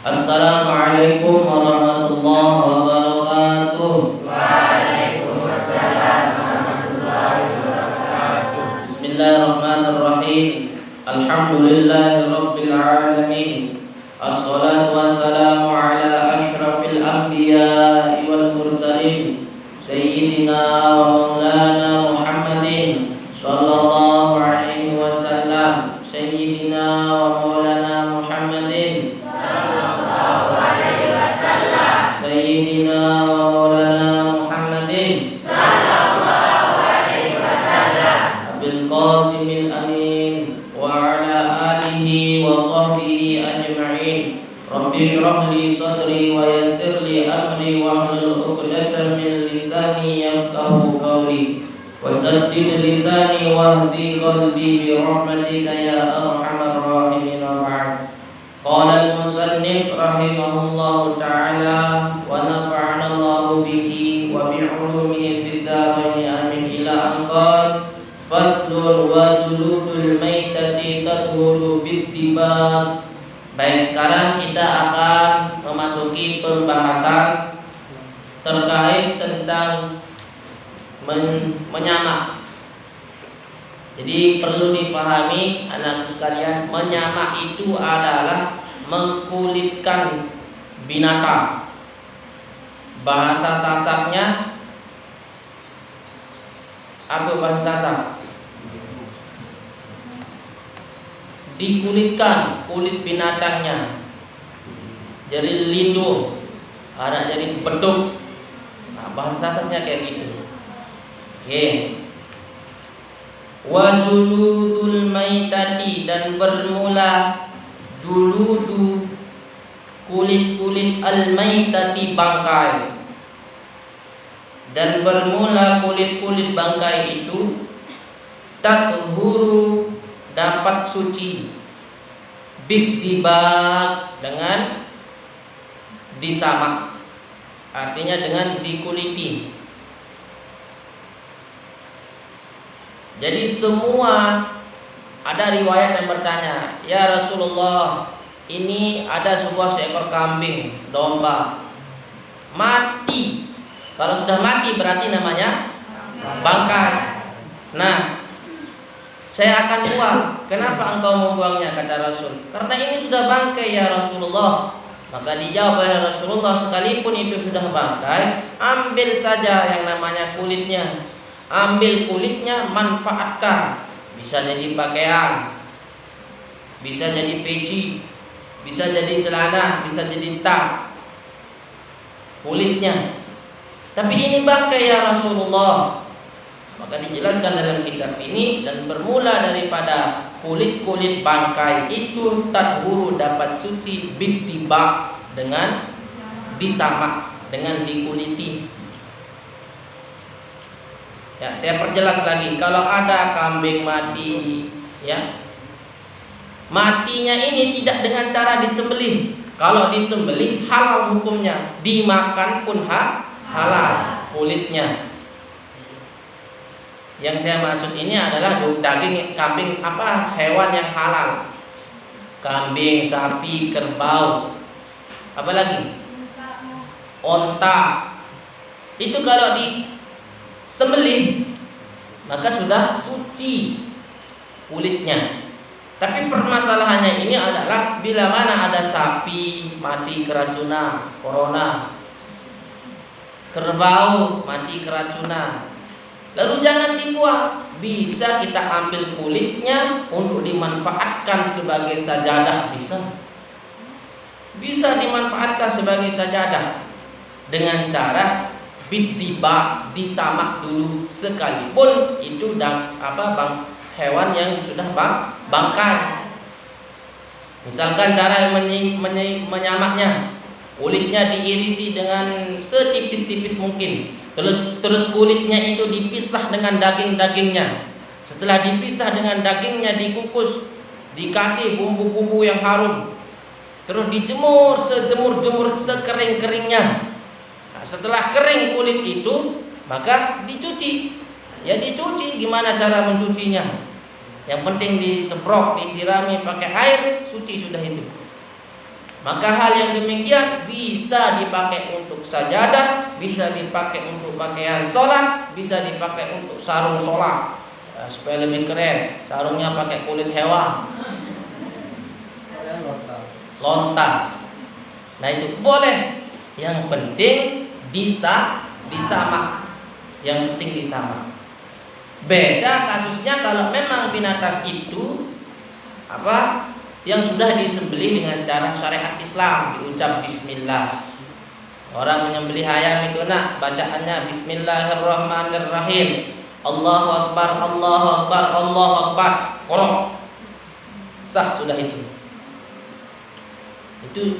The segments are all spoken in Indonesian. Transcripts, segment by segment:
Assalamualaikum warahmatullahi wabarakatuh. Waalaikumsalam warahmatullahi wabarakatuh. Bismillahirrahmanirrahim. Alhamdulillahirabbil alamin. Assalatu wassalamu ala asyrafil anbiya'i wal mursalin sayyidina wa maulana Muhammadin sallallahu alaihi wasallam. Sayyidina wa maulana Muhammadin Sallallahu alaihi wasallam. Sayyidina wa maulana Muhammadin Sallallahu alaihi wasallam. Abil Qasimil Amin wa ala alihi wa sahbihi ajma'in. Rabbi shrah li sadri wa yassir li amri wa hlul 'uqdatam min lisani yafqahu qawli wa saddid lisani wahdi qalbi bi rahmatika ya arhamar rahimin. Qala al-musannif rahimahullahu ta'ala wa nafa'ana Allahu bihi wa bi 'ulumihi fid dharain amin ila an qala faslun wa juludul maitati tadhuru bid-dibag. Baik, sekarang kita akan memasuki pembahasan terkait tentang menyamak. Jadi perlu dipahami anak sekalian, menyamak itu adalah mengkulitkan binatang. Bahasa Sasaknya apa bahasa Sasak? Dikulitkan kulit binatangnya. Jadi lindu, ada jadi beduk. Nah, bahasa Sasaknya kayak gitu. Oke. Wa juludul maitati, dan bermula juludu kulit-kulit al-maitati bangkai, dan bermula kulit-kulit bangkai itu tathuru dapat suci bid-dibag dengan disamak, artinya dengan dikuliti. Jadi semua, ada riwayat yang bertanya, ya Rasulullah, ini ada seekor kambing, domba, mati. Kalau sudah mati berarti namanya bangkai. Nah, saya akan buang. Kenapa engkau membuangnya, kata Rasul? Karena ini sudah bangkai ya Rasulullah. Maka dijawab oleh Rasulullah, sekalipun itu sudah bangkai, ambil saja yang namanya kulitnya. Ambil kulitnya, manfaatkan. Bisa jadi pakaian, bisa jadi peci, bisa jadi celana, bisa jadi tas. Kulitnya. Tapi ini bangkai ya Rasulullah. Maka dijelaskan dalam kitab ini, dan bermula daripada kulit-kulit bangkai itu tathuru dapat suci bid-dibag dengan disamak, dengan dikuliti. Ya, saya perjelas lagi. Kalau ada kambing mati, ya, matinya ini tidak dengan cara disembelih. Kalau disembelih halal hukumnya, dimakan pun halal kulitnya. Yang saya maksud ini adalah daging kambing, hewan yang halal. Kambing, sapi, kerbau, apalagi onta. Itu kalau disembelih maka sudah suci kulitnya. Tapi permasalahannya ini adalah bila mana ada sapi mati keracunan corona, kerbau mati keracunan, lalu jangan dibuang. Bisa kita ambil kulitnya untuk dimanfaatkan sebagai sajadah, bisa dimanfaatkan sebagai sajadah dengan cara bid-dibag, disamak dulu, sekalipun itu hewan yang sudah bangkai. Misalkan cara menyamaknya, kulitnya diirisi dengan setipis-tipis mungkin. Terus kulitnya itu dipisah dengan daging-dagingnya. Setelah dipisah dengan dagingnya, dikukus, dikasih bumbu-bumbu yang harum. Terus dijemur sejemur-jemur sekering-keringnya. Nah, setelah kering kulit itu, maka dicuci. Ya dicuci, gimana cara mencucinya? Yang penting disemprot, disirami pakai air, suci sudah itu. Maka hal yang demikian bisa dipakai untuk sajadah, bisa dipakai untuk pakaian sholat, bisa dipakai untuk sarung sholat. Supaya lebih keren, sarungnya pakai kulit hewan, lontar. Nah itu boleh. Yang penting disamak. Yang penting disamak. Beda kasusnya kalau memang binatang itu yang sudah disembelih dengan cara syariat Islam, diucap bismillah. Orang menyembelih ayam itu bacaannya bismillahirrahmanirrahim. Allahu akbar, Allahu akbar, Allahu akbar. Korok. Sah sudah itu.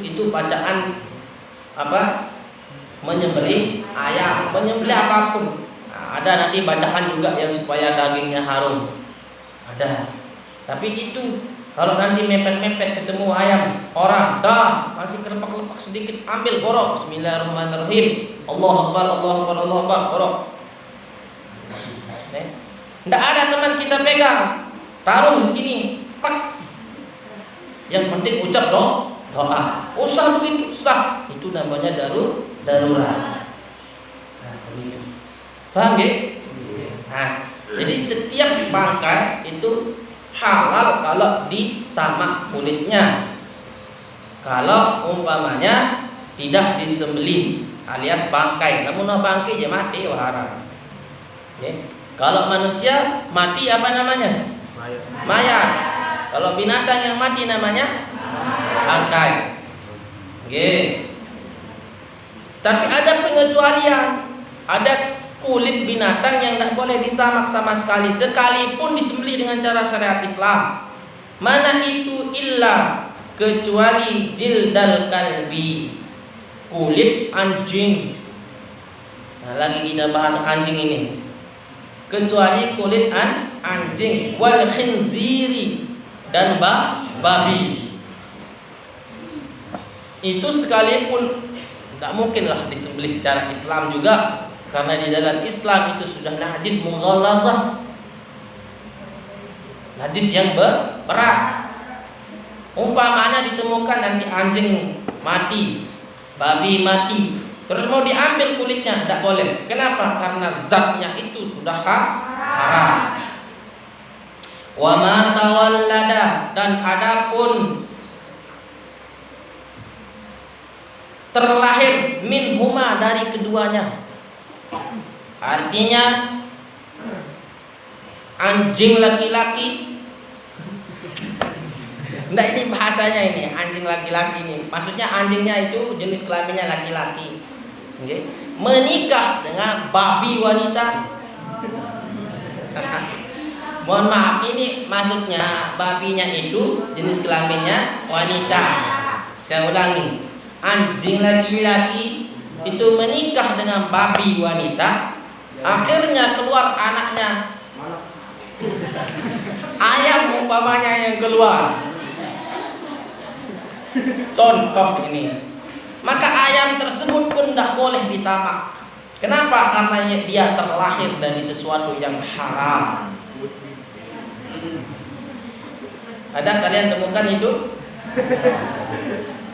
Itu bacaan menyembelih ayam, menyembelih apapun. Nah, ada nanti bacaan juga yang supaya dagingnya harum. Ada. Tapi itu kalau nanti mepet-mepet ketemu ayam orang, masih kelepak-kelepak sedikit, ambil gorok. Bismillahirrahmanirrahim. Allahu akbar, Allahu akbar, Allahu akbar, gorok. Tidak ada teman kita pegang, taruh di sini, pak. Yang penting ucap doa. Usah begitu, sah. Itu namanya darurat. Nah, begitu. Paham ya? Nah, jadi setiap bangkai itu halal kalau disamak kulitnya. Kalau umpamanya tidak disembelih alias bangkai, namun bangkai dia mati haram. Okay. Kalau manusia mati apa namanya? Mayat. Kalau binatang yang mati namanya bangkai. Okay. Tapi ada pengecualian. Ada kulit binatang yang tidak boleh disamak sama sekali, sekalipun disembelih dengan cara syariat Islam. Mana itu illa, kecuali jildal kalbi, kulit anjing. Nah, lagi kita bahas anjing ini. Kecuali kulit anjing, wal khinziri, dan babi. Itu sekalipun tidak mungkinlah disembelih secara Islam juga. Karena di dalam Islam itu sudah najis mughallazah, najis yang berat. Umpamanya ditemukan nanti anjing mati, babi mati, terus mau diambil kulitnya, tidak boleh. Kenapa? Karena zatnya itu sudah haram. Wa ma tawallada, dan adapun terlahir min huma, dari keduanya. Artinya anjing laki-laki. Nah, ini bahasanya ini anjing laki-laki ini. Maksudnya anjingnya itu jenis kelaminnya laki-laki. Okay. Menikah dengan babi wanita. Mohon maaf, ini maksudnya babinya itu jenis kelaminnya wanita. Saya ulangi. Anjing laki-laki itu menikah dengan babi wanita, akhirnya keluar anaknya. Ayam umpamanya yang keluar. Contoh ini. Maka ayam tersebut pun tidak boleh disamak. Kenapa? Karena dia terlahir dari sesuatu yang haram. Ada kalian temukan itu?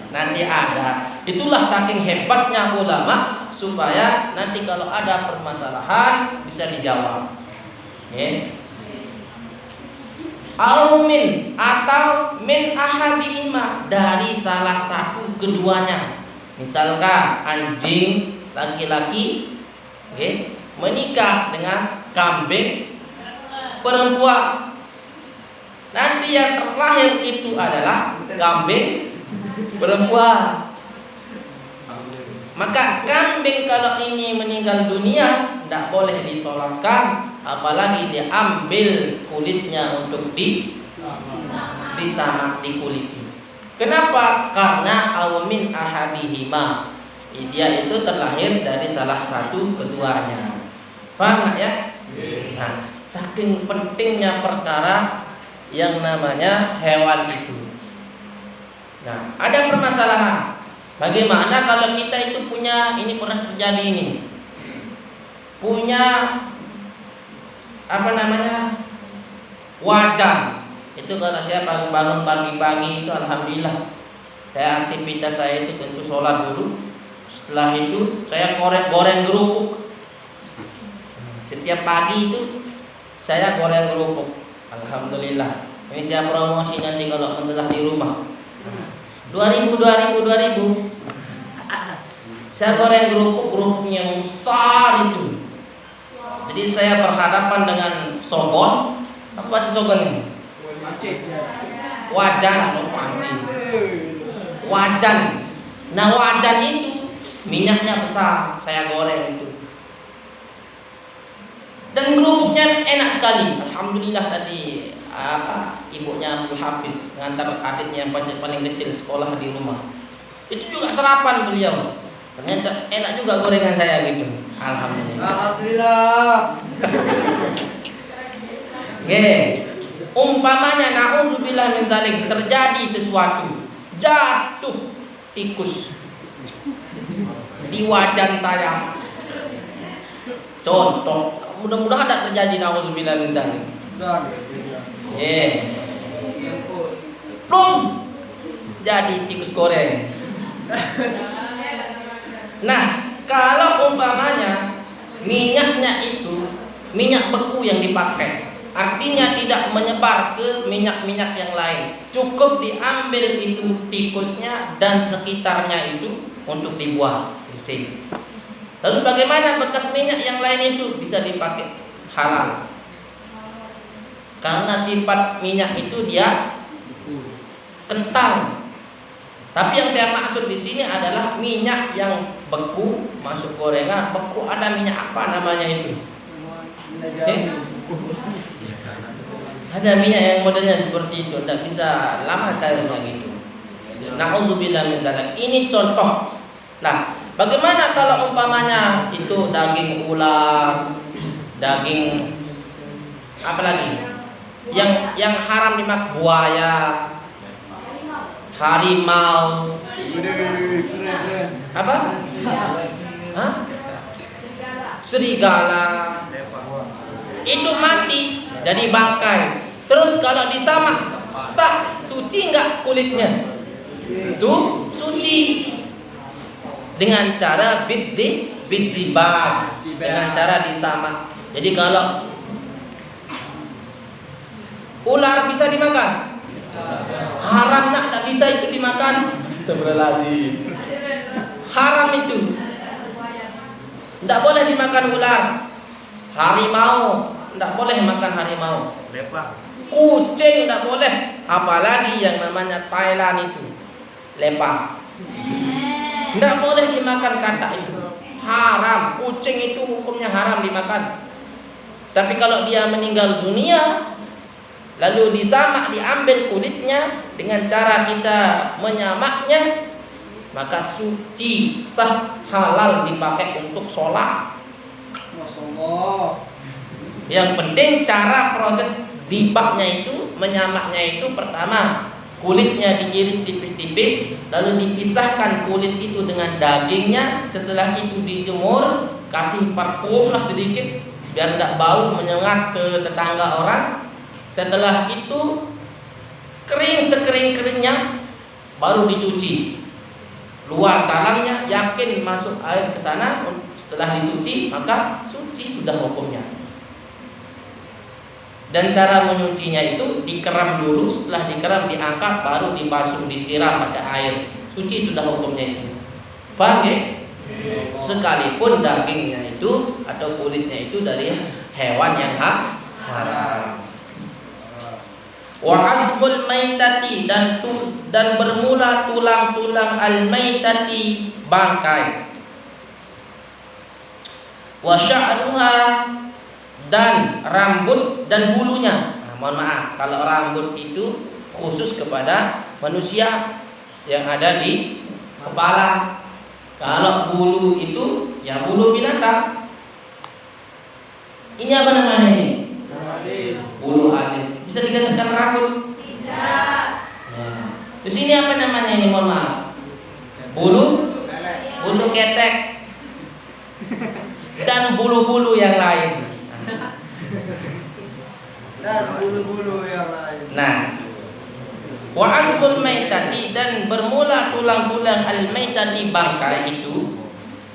Nanti ada. Itulah saking hebatnya ulama, supaya nanti kalau ada permasalahan bisa dijawab. Okay. Aumin, atau min ahadihima, dari salah satu keduanya. Misalkan anjing laki-laki, okay, menikah dengan kambing perempuan. Nanti yang terlahir itu adalah kambing perempuan. Maka kambing kalau ini meninggal dunia tidak boleh disolatkan, apalagi diambil kulitnya untuk disamak, dikuliti. Kenapa? Karena awamin ahadihima, dia itu terlahir dari salah satu keduanya. Paham nggak ya? Nah, saking pentingnya perkara yang namanya hewan itu. Nah, ada permasalahan. Bagaimana kalau kita itu punya, ini pernah terjadi ini, punya wajan. Itu kalau saya bangun pagi-pagi itu alhamdulillah aktivitas saya itu tentu sholat dulu. Setelah itu saya goreng kerupuk. Setiap pagi itu saya goreng kerupuk. Alhamdulillah. Ini saya promosi nanti kalau mentelah di rumah. 2000. Saya goreng kerupuknya yang besar itu. Jadi saya berhadapan dengan sogon. Apa sih sogon ini? Wajan. Wajan. Nah, wajan itu minyaknya besar. Saya goreng itu. Dan kerupuknya enak sekali. Alhamdulillah tadi ibunya Abdul Hafiz mengantar adiknya yang paling kecil sekolah di rumah. Itu juga sarapan beliau. Ternyata enak juga gorengan saya gitu. Alhamdulillah. Umpamanya na'udzubillah min dzalik, terjadi sesuatu, jatuh tikus di wajan saya. Contoh, mudah-mudahan tidak terjadi na'udzubillah min dzalik. Plung, jadi tikus goreng. Nah, kalau umpamanya minyaknya itu minyak beku yang dipakai, artinya tidak menyebar ke minyak-minyak yang lain. Cukup diambil itu tikusnya dan sekitarnya itu untuk dibuang, sisih. Lalu bagaimana bekas minyak yang lain itu bisa dipakai? Halal. Karena sifat minyak itu dia kental. Tapi yang saya maksud di sini adalah minyak yang beku masuk gorengan. Beku ada minyak apa namanya itu? Ada minyak yang modelnya seperti itu, tidak bisa lama cairnya gitu. Na'udzubillah min dzalik. Ini contoh. Nah, bagaimana kalau umpamanya itu daging ular, daging apa lagi? Yang haram dimakan, buaya, harimau, apa? Hah? Serigala. Itu mati jadi bangkai. Terus kalau disamak, sah, suci enggak kulitnya? Suci. Dengan cara biddibar, dengan cara disamak. Jadi kalau ular bisa dimakan? Haram tak bisa itu dimakan. Astagfirullahaladzim. Haram itu. Tidak boleh dimakan ular. Harimau tidak boleh makan harimau. Kucing tidak boleh. Apalagi yang namanya Thailand itu lepah. Tidak boleh dimakan kata itu. Haram. Kucing itu hukumnya haram dimakan. Tapi kalau dia meninggal dunia, lalu disamak, diambil kulitnya dengan cara kita menyamaknya, maka suci, sah, halal dipakai untuk sholat. Yang penting cara proses dibaknya itu, menyamaknya itu, pertama kulitnya diiris tipis-tipis, lalu dipisahkan kulit itu dengan dagingnya. Setelah itu dijemur, kasih parfum lah sedikit biar tidak bau menyengat ke tetangga orang. Setelah itu kering sekering-keringnya, baru dicuci. Luar dalamnya yakin masuk air ke sana. Setelah disuci, maka suci sudah hukumnya. Dan cara menyucinya itu dikeram dulu. Setelah dikeram diangkat, baru dibasuh, disiram pakai air. Suci sudah hukumnya itu. Paham ya? Sekalipun dagingnya itu atau kulitnya itu dari hewan yang haram. Wa azbul maitati, dan bermula tulang-tulang al-maitati, bangkai. Wa sya'ruha, dan rambut dan bulunya. Nah, mohon maaf, kalau rambut itu khusus kepada manusia yang ada di kepala. Kalau bulu itu ya bulu binatang. Ini apa namanya ini? Bulu alis. Bisa dikatakan rambut? Tidak. Ya. Terus ini apa namanya ini? Mohon maaf. Bulu ketek. Dan bulu-bulu yang lain. Nah, Wa azbul maitati, dan bermula tulang-tulang al-maitati bangkai itu,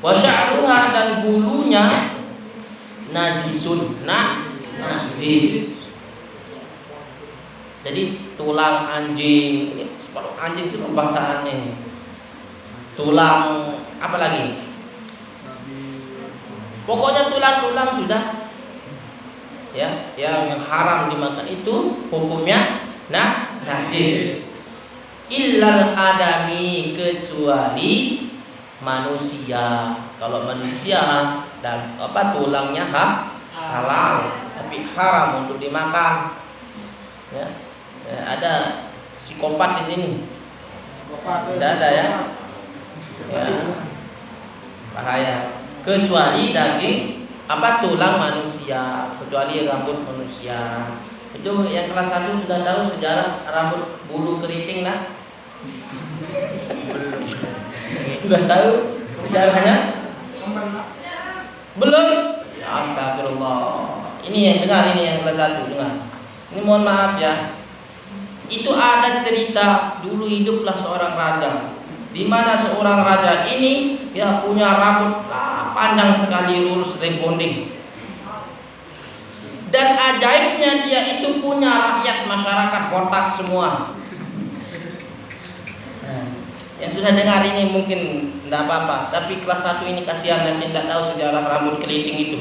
wa sya'ruha, dan bulunya najisun, najis. Jadi tulang anjing, ini separuh anjing itu pembahasannya ini. Tulang apa lagi? Pokoknya tulang-tulang sudah ya, yang haram dimakan itu hukumnya najis. Illal adami, kecuali manusia. Kalau manusia dan tulangnya halal, tapi haram untuk dimakan. Ya, ada psikopat di sini. Tidak ada ya. Ya, bahaya. Kecuali daging tulang manusia, kecuali rambut manusia. Itu yang kelas 1 sudah tahu sejarah rambut bulu keriting lah. Sudah tahu sejarahnya? Belum? Ya, astagfirullah. Ini yang dengar, ini yang kelas 1 dengar. Ini mohon maaf ya. Itu ada cerita dulu hiduplah seorang raja, di mana seorang raja ini dia punya rambut panjang sekali, lurus, rebonding. Dan ajaibnya dia itu punya rakyat masyarakat botak semua. Nah, yang sudah dengar ini mungkin tidak apa-apa, tapi kelas 1 ini kasihan dan tidak tahu sejarah rambut keriting itu.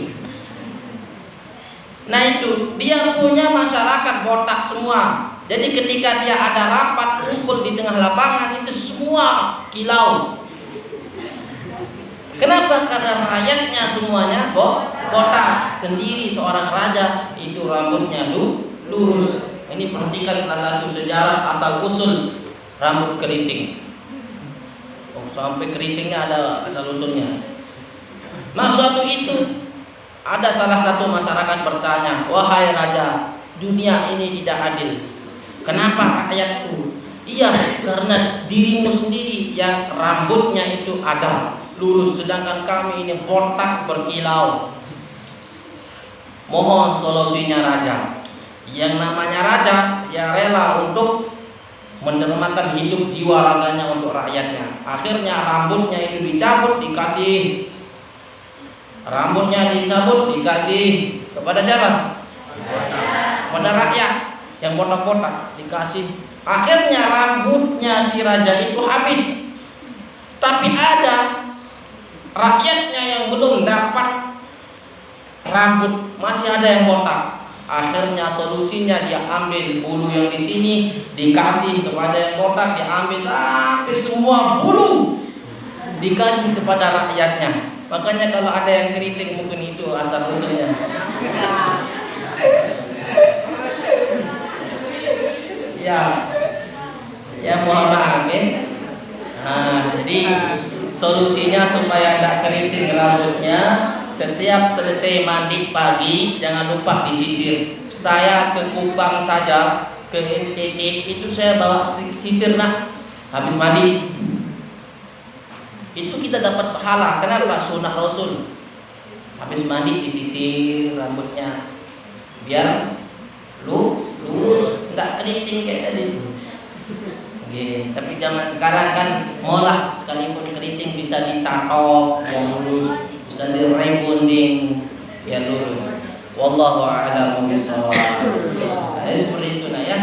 Nah itu, dia punya masyarakat botak semua. Jadi ketika dia ada rapat kumpul di tengah lapangan, itu semua kilau. Kenapa? Karena rakyatnya semuanya botak. Sendiri seorang raja itu rambutnya lurus. Ini perhatikan kelas 1 sejarah asal usul rambut keriting. Oh, sampai keritingnya ada asal usulnya. Nah suatu itu ada salah satu masyarakat bertanya, wahai raja, dunia ini tidak adil. Kenapa rakyatku? Iya, karena dirimu sendiri yang rambutnya itu ada lurus, sedangkan kami ini botak berkilau. Mohon solusinya raja. Yang namanya raja yang rela untuk mendermakan hidup jiwa raganya untuk rakyatnya. Akhirnya rambutnya itu dicabut, dikasih. Rambutnya dicabut, dikasih kepada siapa? Kepada rakyat yang botak-botak, dikasih. Akhirnya rambutnya si raja itu habis. Tapi ada rakyatnya yang belum dapat rambut, masih ada yang botak. Akhirnya solusinya dia ambil bulu yang di sini, dikasih kepada yang botak, diambil sampai semua bulu dikasih kepada rakyatnya. Makanya kalau ada yang keriting mungkin itu asal usulnya. Ya mohon maaf ya. Nah, jadi solusinya supaya tidak keriting rambutnya, setiap selesai mandi pagi jangan lupa disisir. Saya ke Kupang saja, ke NTT itu saya bawa sisir nak habis mandi. Itu kita dapat pahala. Kenapa? Sunnah Rasul. Habis mandi disisir rambutnya biar lurus, enggak keriting kayak tadi. Tapi zaman sekarang kan molah, sekalipun keriting bisa dicatok yang lurus, bisa direbonding yang lurus. Wallahu a'lam bishawab. Seperti itu nah ya.